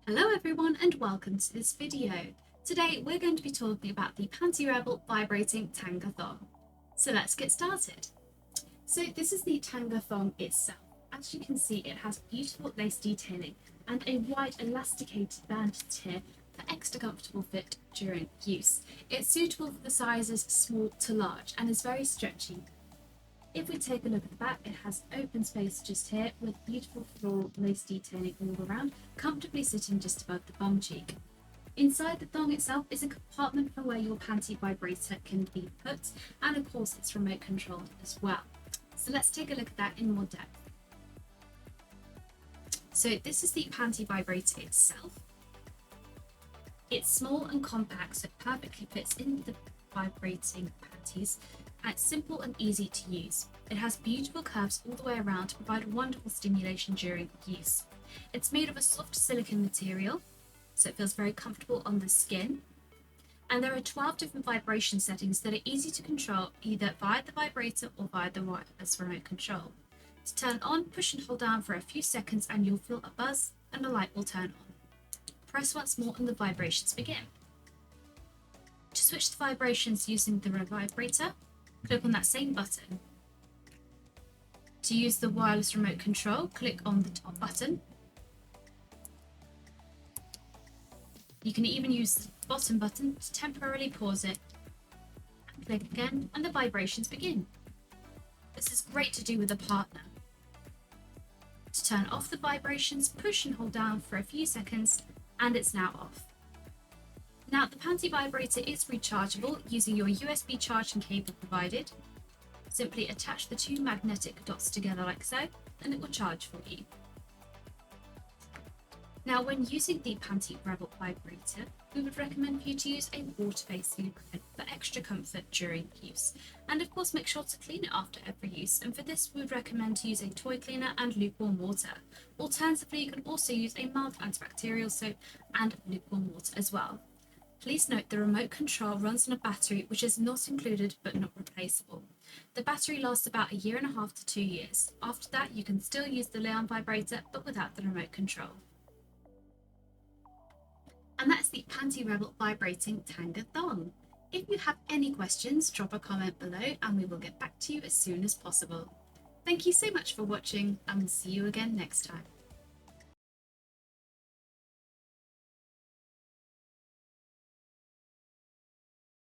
Hello everyone and welcome to this video. Today we're going to be talking about the Panty Vibrating Tanga Thong. So let's get started. So this is the Tanga Thong itself. As you can see, it has beautiful lace detailing and a wide elasticated band here for extra comfortable fit during use. It's suitable for the sizes small to large and is very stretchy. If we take a look at the back, it has open space just here with beautiful floral lace detailing all around, comfortably sitting just above the bum cheek. Inside the thong itself is a compartment for where your panty vibrator can be put, and of course it's remote controlled as well. So let's take a look at that in more depth. So this is the panty vibrator itself. It's small and compact, so it perfectly fits in the vibrating panties, and it's simple and easy to use. It has beautiful curves all the way around to provide wonderful stimulation during use. It's made of a soft silicone material, so it feels very comfortable on the skin. And there are 12 different vibration settings that are easy to control either via the vibrator or via the wireless remote control. To turn on, push and hold down for a few seconds and you'll feel a buzz and a light will turn on. Press once more and the vibrations begin. To switch the vibrations using the vibrator, click on that same button. To use the wireless remote control, click on the top button. You can even use the bottom button to temporarily pause it. And click again and the vibrations begin. This is great to do with a partner. To turn off the vibrations, push and hold down for a few seconds and it's now off. Now the panty vibrator is rechargeable using your USB charging cable provided. Simply attach the two magnetic dots together like so and it will charge for you. Now when using the Panty vibrator, we would recommend for you to use a water-based lubricant for extra comfort during use. And of course make sure to clean it after every use, and for this we would recommend to use a toy cleaner and lukewarm water. Alternatively, you can also use a mild antibacterial soap and lukewarm water as well. Please note the remote control runs on a battery which is not included but not replaceable. The battery lasts about 1.5 to 2 years. After that you can still use the Leon vibrator but without the remote control. And that's the Panty Vibrating Tanga Thong. If you have any questions, drop a comment below and we will get back to you as soon as possible. Thank you so much for watching and we'll see you again next time.